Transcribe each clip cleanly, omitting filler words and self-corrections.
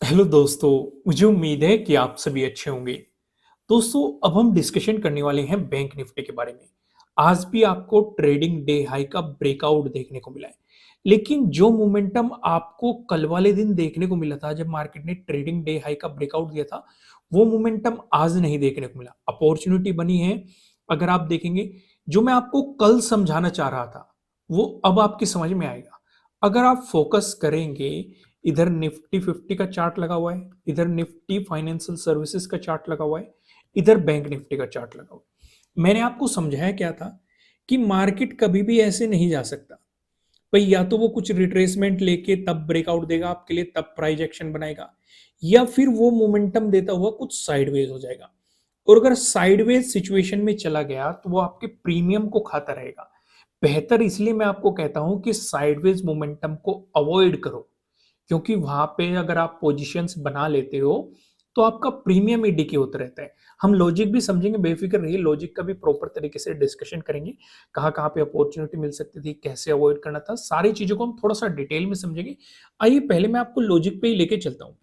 Hello दोस्तों, मुझे उम्मीद है कि आप सभी अच्छे होंगे। दोस्तों, अब हम डिस्कशन करने वाले हैं बैंक निफ्टी के बारे में। आज भी आपको ट्रेडिंग डे हाई का ब्रेकआउट देखने को मिला है। लेकिन जो मोमेंटम आपको कल वाले दिन देखने को मिला था जब मार्केट ने ट्रेडिंग डे हाई का ब्रेकआउट दिया था, वो मोमेंटम आज नहीं देखने को मिला। अपॉर्चुनिटी बनी है। अगर आप देखेंगे, जो मैं आपको कल समझाना चाह रहा था, वो अब आपकी समझ में आएगा। अगर आप फोकस करेंगे, इधर निफ्टी 50 का चार्ट लगा हुआ है, इधर निफ्टी फाइनेंशियल सर्विसेज का चार्ट लगा हुआ है, इधर बैंक निफ्टी का चार्ट लगा हुआ है। मैंने आपको समझाया क्या था कि मार्केट कभी भी ऐसे नहीं जा सकता भाई। या तो वो कुछ रिट्रेसमेंट लेके तब ब्रेकआउट देगा आपके लिए, तब प्राइस एक्शन बनाएगा, या फिर वो मोमेंटम देता हुआ कुछ साइडवेज हो जाएगा। और अगर साइडवेज सिचुएशन में चला गया तो वो आपके प्रीमियम को खाता रहेगा। बेहतर इसलिए मैं आपको कहता हूं कि साइडवेज मोमेंटम को अवॉइड करो, क्योंकि वहां पे अगर आप पोजीशंस बना लेते हो तो आपका प्रीमियम ही डिके होता रहता है। हम लॉजिक भी समझेंगे, बेफिक्र रहिए, लॉजिक का भी प्रॉपर तरीके से डिस्कशन करेंगे। कहाँ कहाँ पे अपॉर्चुनिटी मिल सकती थी, कैसे अवॉइड करना था, सारी चीजों को हम थोड़ा सा डिटेल में समझेंगे। आइए पहले मैं आपको लॉजिक पे ही लेके चलता हूँ,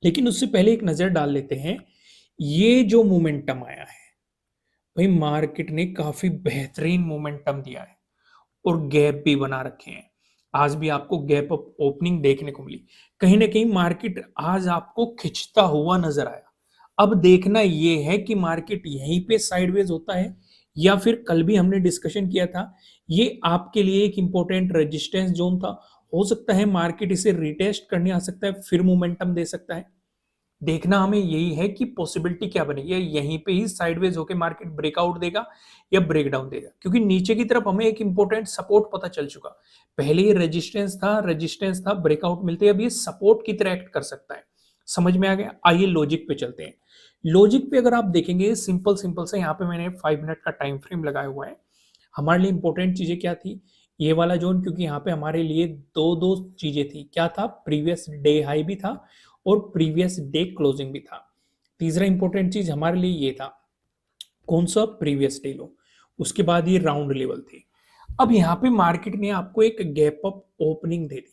लेकिन उससे पहले एक नजर डाल लेते हैं। ये जो मोमेंटम आया है भाई, मार्केट ने काफी बेहतरीन मोमेंटम दिया है और गैप भी बना रखे हैं। आज भी आपको गैप अप ओपनिंग देखने को मिली। कहीं ना कहीं मार्केट आज आपको खिंचता हुआ नजर आया। अब देखना यह है कि मार्केट यहीं पे साइडवेज होता है, या फिर कल भी हमने डिस्कशन किया था, ये आपके लिए एक इंपॉर्टेंट रेजिस्टेंस जोन था। हो सकता है मार्केट इसे रिटेस्ट करने आ सकता है, फिर मोमेंटम दे सकता है। देखना हमें यही है कि पॉसिबिलिटी क्या बनेगी, या यहीं पे ही साइडवेज होकर मार्केट ब्रेकआउट देगा या ब्रेकडाउन देगा। क्योंकि नीचे की तरफ हमें एक इंपॉर्टेंट सपोर्ट पता चल चुका। पहले ये रेजिस्टेंस था, ब्रेकआउट मिलते अब ये सपोर्ट की तरह एक्ट कर सकता है। समझ में आ गया। आइए लॉजिक पे चलते हैं। लॉजिक पे अगर आप देखेंगे, सिंपल सिंपल से यहाँ पे मैंने 5 मिनट का टाइम फ्रेम लगाया हुआ है। हमारे लिए इंपॉर्टेंट चीजें क्या थी, ये वाला जोन, क्योंकि यहाँ पे हमारे लिए दो दो चीजें थी। क्या था, प्रीवियस डे हाई भी था और प्रीवियस डे क्लोजिंग भी था। तीसरा इंपॉर्टेंट चीज हमारे लिए ये था, कौन सा, प्रीवियस डे लो। उसके बाद ये राउंड लेवल थी। अब यहाँ पे मार्केट ने आपको एक गैप अप ओपनिंग दे दी।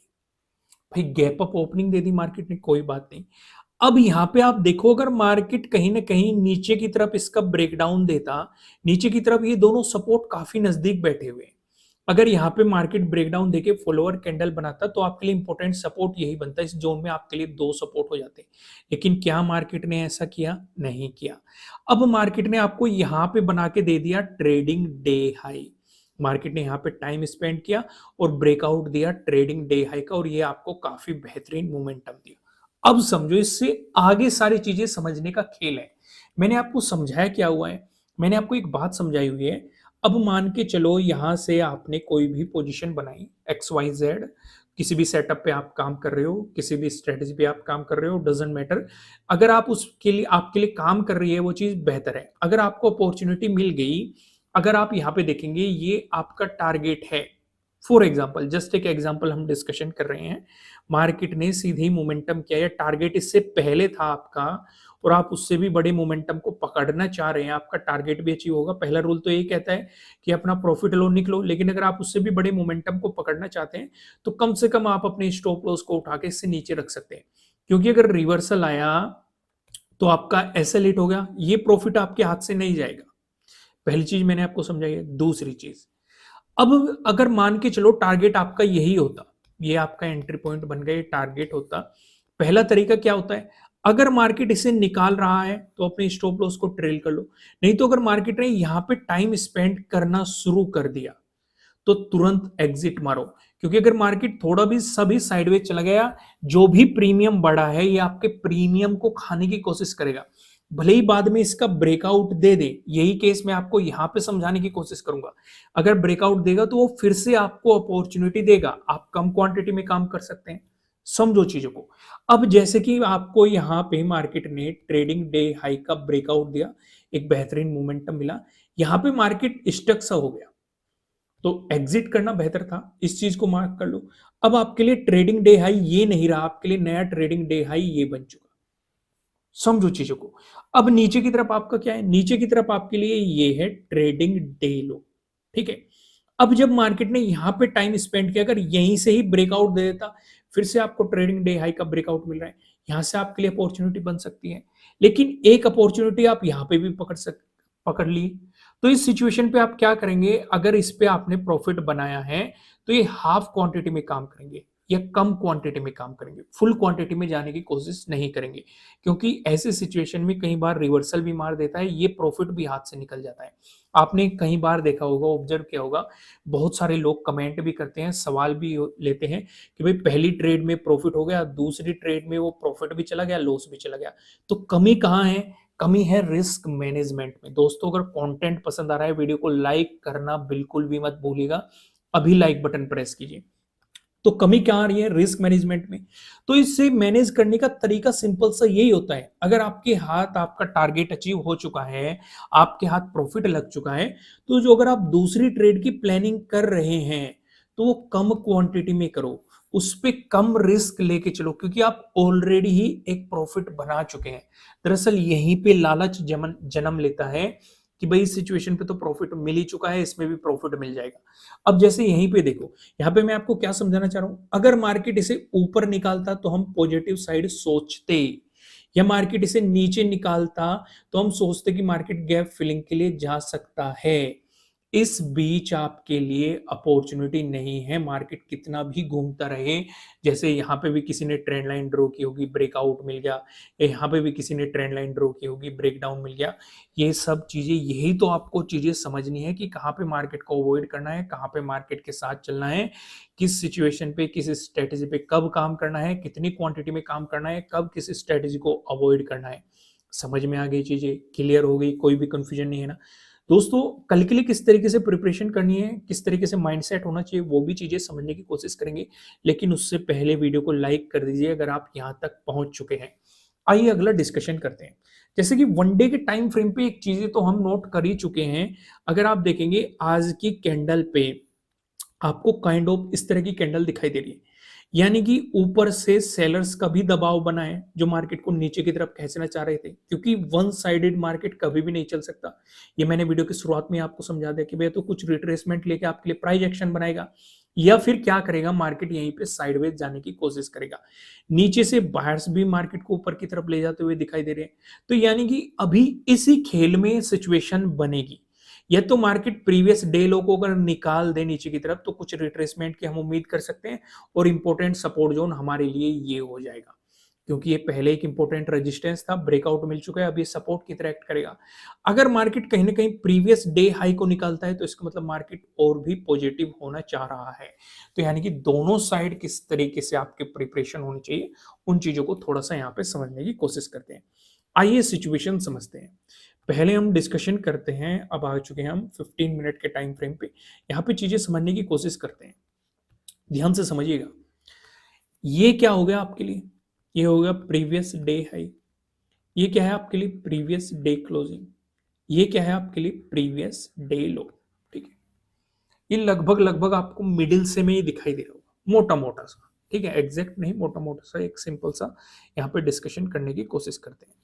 भाई गैप अप ओपनिंग दे दी मार्केट ने, कोई बात नहीं। अब यहाँ पे आप देखो, अगर मार्केट कहीं ना कहीं नीचे की तरफ इसका ब्रेकडाउन देता, नीचे की तरफ ये दोनों सपोर्ट काफी नजदीक बैठे हुए हैं। अगर यहाँ पे मार्केट ब्रेकडाउन देके फॉलोअर कैंडल बनाता तो आपके लिए इंपॉर्टेंट सपोर्ट यही बनता, इस जोन में आपके लिए दो सपोर्ट हो जाते। लेकिन क्या मार्केट ने ऐसा किया? नहीं किया। अब मार्केट ने आपको यहाँ पे बना के दे दिया ट्रेडिंग डे हाई। मार्केट ने यहाँ पे टाइम स्पेंड किया और ब्रेकआउट दिया ट्रेडिंग डे हाई का, और ये आपको काफी बेहतरीन मोमेंटम दिया। अब समझो, इससे आगे सारी चीजें समझने का खेल है। मैंने आपको समझाया क्या हुआ है, मैंने आपको एक बात समझाई हुई है। अब मान के चलो, यहां से आपने कोई भी पोजीशन बनाई, एक्स वाई जेड, किसी भी सेटअप पे आप काम कर रहे हो, किसी भी स्ट्रेटेजी पे आप काम कर रहे हो, डजेंट मैटर। अगर आप उसके लिए, आपके लिए काम कर रही है वो चीज, बेहतर है। अगर आपको अपॉर्चुनिटी मिल गई, अगर आप यहाँ पे देखेंगे, ये आपका टारगेट है। फॉर एग्जाम्पल, जस्ट एक एग्जाम्पल हम डिस्कशन कर रहे हैं। मार्केट ने सीधे ही मोमेंटम किया, या टारगेट इससे पहले था आपका, और आप उससे भी बड़े मोमेंटम को पकड़ना चाह रहे हैं, आपका टारगेट भी अचीव होगा। पहला रूल तो यही कहता है कि अपना प्रॉफिट लो, निकलो। लेकिन अगर आप उससे भी बड़े मोमेंटम को पकड़ना चाहते हैं तो कम से कम आप अपने स्टॉप लॉस को उठा के इससे नीचे रख सकते हैं। क्योंकि अगर रिवर्सल आया तो आपका ऐसे लेट हो गया, ये प्रॉफिट आपके हाथ से नहीं जाएगा। पहली चीज मैंने आपको समझाई है। दूसरी चीज, अब अगर मान के चलो टारगेट आपका यही होता, ये आपका एंट्री पॉइंट बन गया, ये टारगेट होता, पहला तरीका क्या होता है, अगर मार्केट इसे निकाल रहा है तो अपने स्टॉप लॉस को ट्रेल कर लो। नहीं तो अगर मार्केट ने यहां पे टाइम स्पेंड करना शुरू कर दिया तो तुरंत एग्जिट मारो। क्योंकि अगर मार्केट थोड़ा भी सभी साइडवेज चला गया, जो भी प्रीमियम बढ़ा है ये आपके प्रीमियम को खाने की कोशिश करेगा। भले ही बाद में इसका ब्रेकआउट दे दे, यही केस मैं आपको यहां पे समझाने की कोशिश करूंगा। अगर ब्रेकआउट देगा तो वो फिर से आपको अपॉर्चुनिटी देगा, आप कम क्वांटिटी में काम कर सकते हैं। समझो चीजों को। अब जैसे कि आपको यहाँ पे मार्केट ने ट्रेडिंग डे हाई का ब्रेकआउट दिया, एक बेहतरीन मोमेंटम मिला, यहाँ पे मार्केट स्टक सा हो गया, तो एग्जिट करना बेहतर था। इस चीज को मार्क कर लो। अब आपके लिए ट्रेडिंग डे हाई ये नहीं रहा, आपके लिए नया ट्रेडिंग डे हाई ये बन चुका। समझो चीजों को। अब नीचे की तरफ आपका क्या है, नीचे की तरफ आपके लिए ये है ट्रेडिंग डे लो। ठीक है। अब जब मार्केट ने यहां पे टाइम स्पेंड किया, अगर यहीं से ही ब्रेकआउट दे देता, फिर से आपको ट्रेडिंग डे हाई का ब्रेकआउट मिल रहा है। यहाँ से आपके लिए अपॉर्चुनिटी बन सकती है। लेकिन एक अपॉर्चुनिटी आप यहाँ पे भी पकड़ ली। तो इस सिचुएशन पे आप क्या करेंगे, अगर इस पे आपने प्रॉफिट बनाया है तो ये हाफ क्वांटिटी में काम करेंगे या कम क्वांटिटी में काम करेंगे, फुल क्वांटिटी में जाने की कोशिश नहीं करेंगे, क्योंकि ऐसे सिचुएशन में कई बार रिवर्सल भी मार देता है, ये प्रॉफिट भी हाथ से निकल जाता है। आपने कई बार देखा होगा, ऑब्जर्व किया होगा, बहुत सारे लोग कमेंट भी करते हैं, सवाल भी लेते हैं कि भाई पहली ट्रेड में प्रॉफिट हो गया, दूसरी ट्रेड में वो प्रॉफिट भी चला गया, लॉस भी चला गया। तो कमी कहाँ है? कमी है रिस्क मैनेजमेंट में। दोस्तों, अगर कंटेंट पसंद आ रहा है, वीडियो को लाइक करना बिल्कुल भी मत भूलिएगा। अभी लाइक बटन प्रेस कीजिए। तो कमी क्या आ रही है? रिस्क मैनेजमेंट में। तो इससे मैनेज करने का तरीका सिंपल सा यही होता है, अगर आपके हाथ आपका टारगेट अचीव हो चुका है, आपके हाथ प्रॉफिट लग चुका है, तो जो अगर आप दूसरी ट्रेड की प्लानिंग कर रहे हैं तो वो कम क्वांटिटी में करो, उस पे कम रिस्क लेके चलो, क्योंकि आप ऑलरेडी ही एक प्रॉफिट बना चुके हैं। दरअसल यहीं पे लालच जन्म लेता है कि भाई इस सिचुएशन पे तो प्रॉफिट मिल ही चुका है, इसमें भी प्रॉफिट मिल जाएगा। अब जैसे यहीं पे देखो, यहाँ पे मैं आपको क्या समझाना चाह रहा हूं, अगर मार्केट इसे ऊपर निकालता तो हम पॉजिटिव साइड सोचते, या मार्केट इसे नीचे निकालता तो हम सोचते कि मार्केट गैप फिलिंग के लिए जा सकता है। इस बीच आपके लिए अपॉर्चुनिटी नहीं है, मार्केट कितना भी घूमता रहे। जैसे यहाँ पे भी किसी ने ट्रेंड लाइन ड्रॉ की होगी, ब्रेकआउट मिल गया, यहाँ पे भी किसी ने ट्रेंड लाइन ड्रॉ की होगी, ब्रेकडाउन मिल गया। ये सब चीजें, यही तो आपको चीजें समझनी है कि कहाँ पे मार्केट को अवॉइड करना है, कहाँ पे मार्केट के साथ चलना है, किस सिचुएशन पे, किस स्ट्रेटेजी पे कब काम करना है, कितनी क्वांटिटी में काम करना है, कब किस स्ट्रेटेजी को अवॉइड करना है। समझ में आ गई, चीजें क्लियर हो गई, कोई भी कंफ्यूजन नहीं है ना? दोस्तों, कल के लिए किस तरीके से प्रिपरेशन करनी है, किस तरीके से माइंडसेट होना चाहिए, वो भी चीजें समझने की कोशिश करेंगे। लेकिन उससे पहले वीडियो को लाइक कर दीजिए अगर आप यहाँ तक पहुंच चुके हैं। आइए अगला डिस्कशन करते हैं। जैसे कि वन डे के टाइम फ्रेम पे एक चीजें तो हम नोट कर ही चुके हैं। अगर आप देखेंगे आज की कैंडल पे आपको काइंड ऑफ इस तरह की कैंडल दिखाई दे रही है, यानी कि ऊपर से सेलर्स का भी दबाव बना है जो मार्केट को नीचे की तरफ खींचना चाह रहे थे, क्योंकि वन साइडेड मार्केट कभी भी नहीं चल सकता। ये मैंने वीडियो की शुरुआत में आपको समझा दिया कि भैया तो कुछ रिट्रेसमेंट लेके आपके लिए प्राइस एक्शन बनाएगा, या फिर क्या करेगा, मार्केट यहीं पे साइडवेज जाने की कोशिश करेगा। नीचे से बायर्स भी मार्केट को ऊपर की तरफ ले जाते हुए दिखाई दे रहे हैं। तो यानी कि अभी इसी खेल में सिचुएशन बनेगी। या तो मार्केट प्रीवियस डे लो को अगर निकाल दे नीचे की तरफ तो कुछ रिट्रेसमेंट की हम उम्मीद कर सकते हैं, और इंपॉर्टेंट सपोर्ट जोन हमारे लिए ये हो जाएगा, क्योंकि ये पहले एक इंपॉर्टेंट रेजिस्टेंस था, ब्रेकआउट मिल चुका है, अब ये सपोर्ट की तरह एक्ट करेगा। अगर मार्केट कहीं ना कहीं प्रीवियस डे हाई को निकालता है तो इसका मतलब मार्केट और भी पॉजिटिव होना चाह रहा है। तो यानी कि दोनों साइड किस तरीके से आपके प्रिपरेशन होनी चाहिए, उन चीजों को थोड़ा सा यहाँ पे समझने की कोशिश करते हैं। आइए सिचुएशन समझते हैं। पहले हम डिस्कशन करते हैं, अब आ चुके हैं हम 15 मिनट के टाइम फ्रेम पे। यहाँ पे चीजें समझने की कोशिश करते हैं, ध्यान से समझिएगा। ये क्या हो गया आपके लिए? ये हो गया प्रीवियस डे हाई। ये क्या है आपके लिए? Previous day closing. ये क्या है आपके लिए? प्रीवियस डे लो। ठीक है, ये लगभग लगभग आपको मिडिल से में ही दिखाई दे रहा होगा, मोटा मोटा सा। ठीक है, एग्जैक्ट नहीं, मोटा मोटा सा एक सिंपल सा यहाँ पे डिस्कशन करने की कोशिश करते हैं।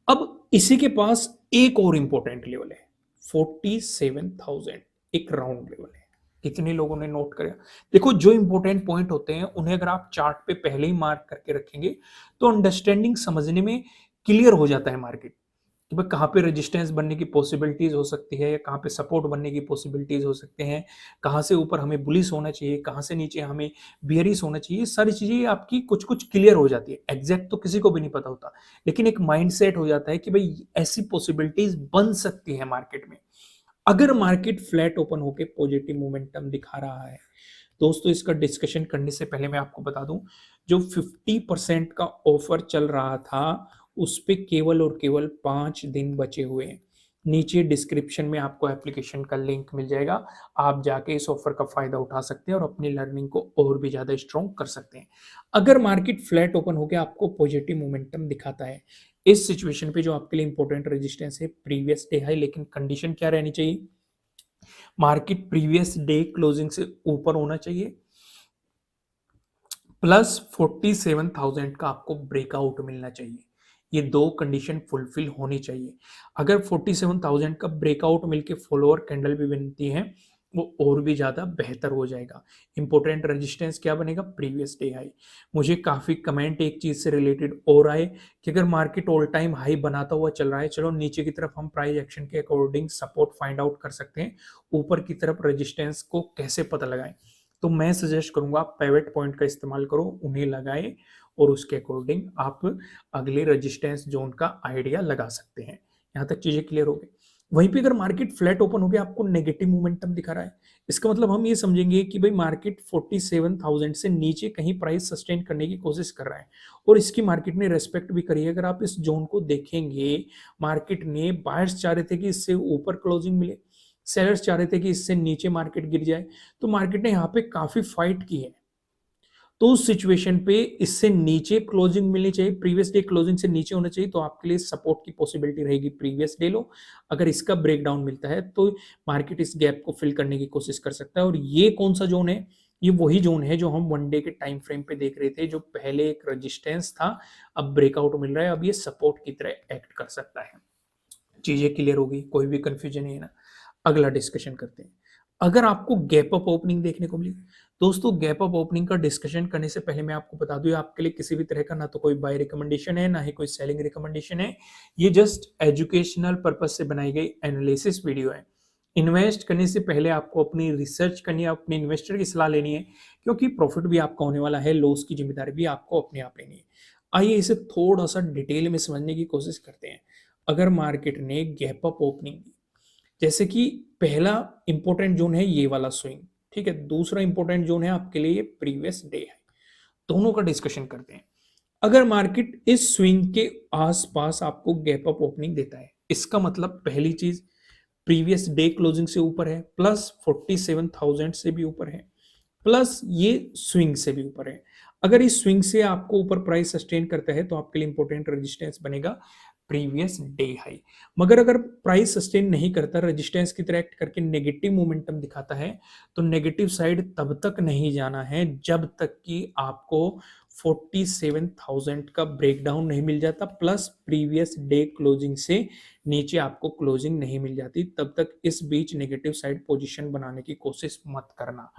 अब इसी के पास एक और इंपॉर्टेंट लेवल है, 47,000, एक राउंड लेवल है। कितने लोगों ने नोट किया? देखो, जो इंपॉर्टेंट पॉइंट होते हैं उन्हें अगर आप चार्ट पे पहले ही मार्क करके रखेंगे तो अंडरस्टैंडिंग समझने में क्लियर हो जाता है मार्केट, कि भाई कहाँ पे रेजिस्टेंस बनने की पॉसिबिलिटीज हो सकती है, या कहाँ पे सपोर्ट बनने की पॉसिबिलिटीज हो सकते हैं, कहाँ से ऊपर हमें बुलिश होना चाहिए, कहाँ से नीचे हमें बियरिश होना चाहिए। सारी चीजें आपकी कुछ कुछ क्लियर हो जाती है। एग्जैक्ट तो किसी को भी नहीं पता होता, लेकिन एक माइंडसेट हो जाता है कि भाई ऐसी पॉसिबिलिटीज बन सकती है मार्केट में, अगर मार्केट फ्लैट ओपन होकर पॉजिटिव मोमेंटम दिखा रहा है। दोस्तों, इसका डिस्कशन करने से पहले मैं आपको बता दूं, जो 50% का ऑफर चल रहा था उस पे केवल और केवल 5 दिन बचे हुए हैं। नीचे डिस्क्रिप्शन में आपको एप्लीकेशन का लिंक मिल जाएगा, आप जाके इस ऑफर का फायदा उठा सकते हैं और अपनी लर्निंग को और भी ज्यादा स्ट्रॉन्ग कर सकते हैं। अगर मार्केट फ्लैट ओपन होकर आपको पॉजिटिव मोमेंटम दिखाता है, इस सिचुएशन पे जो आपके लिए इंपॉर्टेंट रेजिस्टेंस है प्रीवियस डे हाई, लेकिन कंडीशन क्या रहनी चाहिए? मार्केट प्रीवियस डे क्लोजिंग से ऊपर होना चाहिए, प्लस 47,000 का आपको ब्रेकआउट मिलना चाहिए। ये दो कंडीशन फुलफिल होनी चाहिए। अगर 47,000 का ब्रेकआउट मिलके फॉलोअर कैंडल भी बनती है वो और भी ज़्यादा बेहतर हो जाएगा। इम्पोर्टेंट रेजिस्टेंस क्या बनेगा? Previous day high. मुझे काफ़ी कमेंट एक चीज़ से रिलेटेड और आए कि अगर मार्केट ऑल टाइम हाई बनाता हुआ चल रहा है, चलो नीचे की तरफ हम प्राइस एक्शन के अकॉर्डिंग सपोर्ट फाइंड आउट कर सकते हैं, ऊपर की तरफ रेजिस्टेंस को कैसे पता लगाएं? तो मैं सजेस्ट करूंगा आप पिवट पॉइंट का इस्तेमाल करो, उन्हें लगाएं और उसके अकॉर्डिंग आप अगले रेजिस्टेंस जोन का आइडिया लगा सकते हैं। यहाँ तक चीजें क्लियर हो गई। वहीं पे अगर मार्केट फ्लैट ओपन हो गया, आपको नेगेटिव मोमेंटम दिखा रहा है, इसका मतलब हम ये समझेंगे कि भाई मार्केट 47,000 से नीचे कहीं प्राइस सस्टेन करने की कोशिश कर रहा है और इसकी मार्केट ने रेस्पेक्ट भी करी है। अगर आप इस जोन को देखेंगे, मार्केट ने बायर्स चाह रहे थे कि इससे ऊपर क्लोजिंग मिले, सेलर्स चाह रहे थे कि इससे नीचे मार्केट गिर जाए, तो मार्केट ने यहाँ पे काफी फाइट की है। तो उस सिचुएशन पे इससे नीचे क्लोजिंग मिलनी चाहिए, प्रीवियस डे क्लोजिंग से नीचे होना चाहिए, तो आपके लिए सपोर्ट की पॉसिबिलिटी रहेगी प्रीवियस डे लो। अगर इसका ब्रेकडाउन मिलता है तो मार्केट इस गैप को फिल करने की कोशिश कर सकता है। और ये कौन सा जोन है? ये वही जोन है जो हम वन डे के टाइम फ्रेम पे देख रहे थे, जो पहले एक रेजिस्टेंस था, अब ब्रेकआउट मिल रहा है, अब ये सपोर्ट की तरह एक्ट कर सकता है। चीजें क्लियर होगी, कोई भी कंफ्यूजन नहीं है ना? अगला डिस्कशन करते हैं। अगर आपको गैप अप ओपनिंग देखने को मिली, दोस्तों गैप अप ओपनिंग का डिस्कशन करने से पहले मैं आपको बता दूं, ये आपके लिए किसी भी तरह का ना तो कोई बाय रिकमेंडेशन है, ना ही कोई सेलिंग रिकमेंडेशन है। ये जस्ट एजुकेशनल पर्पज से बनाई गई एनालिसिस वीडियो है। इन्वेस्ट करने से पहले आपको अपनी रिसर्च करनी है, अपने इन्वेस्टर की सलाह लेनी है, क्योंकि प्रॉफिट भी आपका होने वाला है, लॉस की जिम्मेदारी भी आपको अपने आप लेनी है। आइए इसे थोड़ा सा डिटेल में समझने की कोशिश करते हैं। अगर मार्केट ने गैप अप ओपनिंग दी, जैसे कि पहला इंपॉर्टेंट जोन है ये वाला स्विंग, ठीक है, दूसरा इंपॉर्टेंट जोन है आपके लिए प्रीवियस डे है, दोनों का डिस्कशन करते हैं। अगर मार्केट इस स्विंग के आसपास आपको गैप अप ओपनिंग देता है, इसका मतलब पहली चीज प्रीवियस डे क्लोजिंग से ऊपर है, प्लस 47,000 से भी ऊपर है, प्लस ये स्विंग से भी ऊपर है। अगर इस स्विंग से आपको ऊपर प्राइस सस्टेन करता है तो आपके लिए इंपॉर्टेंट रेजिस्टेंस बनेगा प्रीवियस डे हाई। मगर अगर प्राइस सस्टेन नहीं करता, रेजिस्टेंस की तरह एक्ट करके नेगेटिव मोमेंटम दिखाता है, तो नेगेटिव साइड तब तक नहीं जाना है जब तक कि आपको 47,000 का ब्रेकडाउन नहीं मिल जाता, प्लस प्रीवियस डे क्लोजिंग से नीचे आपको क्लोजिंग नहीं मिल जाती। तब तक इस बीच नेगेटिव साइड पोजीशन बनाने की कोशिश मत करना।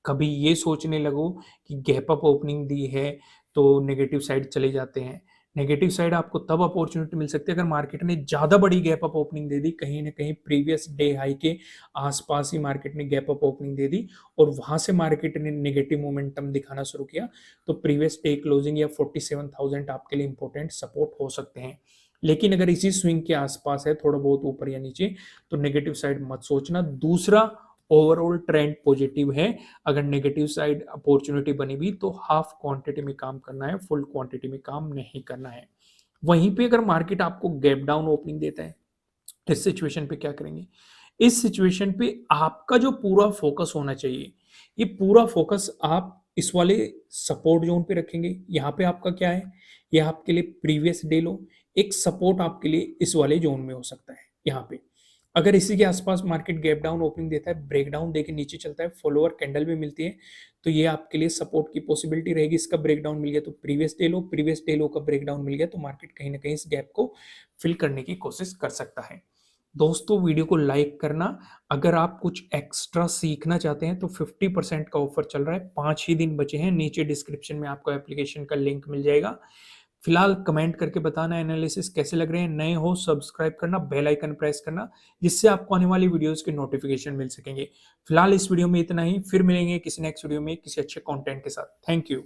कभी ये सोचने लगो कि गैप अप ओपनिंग दी है तो नेगेटिव साइड चले जाते हैं। नेगेटिव साइड आपको तब अपॉर्चुनिटी मिल सकती है अगर मार्केट ने ज्यादा बड़ी गैप अप ओपनिंग दे दी, कहीं ना कहीं प्रीवियस डे हाई के आसपास ही मार्केट ने गैप अप ओपनिंग दे दी और वहां से मार्केट ने नेगेटिव मोमेंटम दिखाना शुरू किया, तो प्रीवियस डे क्लोजिंग या 47,000 आपके लिए इंपॉर्टेंट सपोर्ट हो सकते हैं। लेकिन अगर इसी स्विंग के आसपास है, थोड़ा बहुत ऊपर या नीचे, तो नेगेटिव साइड मत सोचना। दूसरा, ओवरऑल ट्रेंड पॉजिटिव है। अगर नेगेटिव साइड अपॉर्चुनिटी बनी भी तो हाफ क्वांटिटी में काम करना है, फुल क्वांटिटी में काम नहीं करना है। वहीं पे अगर मार्केट आपको गैप डाउन ओपनिंग देता है, इस सिचुएशन पे क्या करेंगे? इस सिचुएशन पे आपका जो पूरा फोकस होना चाहिए, ये पूरा फोकस आप इस वाले सपोर्ट जोन पे रखेंगे। यहाँ पे आपका क्या है? ये आपके लिए प्रीवियस डे लो, एक सपोर्ट आपके लिए इस वाले जोन में हो सकता है। यहाँ पे अगर इसी के आसपास मार्केट गैप डाउन ओपनिंग देता है, ब्रेकडाउन देके नीचे चलता है, फॉलोअर कैंडल भी मिलती है, तो ये आपके लिए सपोर्ट की पॉसिबिलिटी रहेगी। इसका ब्रेकडाउन मिल गया तो प्रीवियस डे लो, प्रीवियस डे लो का ब्रेकडाउन मिल गया तो मार्केट कहीं ना कहीं इस गैप को फिल करने की कोशिश कर सकता है। दोस्तों वीडियो को लाइक करना। अगर आप कुछ एक्स्ट्रा सीखना चाहते हैं तो 50% का ऑफर चल रहा है, 5 ही दिन बचे हैं। नीचे डिस्क्रिप्शन में आपको एप्लीकेशन का लिंक मिल जाएगा। फिलहाल कमेंट करके बताना एनालिसिस कैसे लग रहे हैं। नए हो सब्सक्राइब करना, बेल आइकन प्रेस करना, जिससे आपको आने वाली वीडियोस के नोटिफिकेशन मिल सकेंगे। फिलहाल इस वीडियो में इतना ही, फिर मिलेंगे किसी नेक्स्ट वीडियो में किसी अच्छे कंटेंट के साथ। Thank you.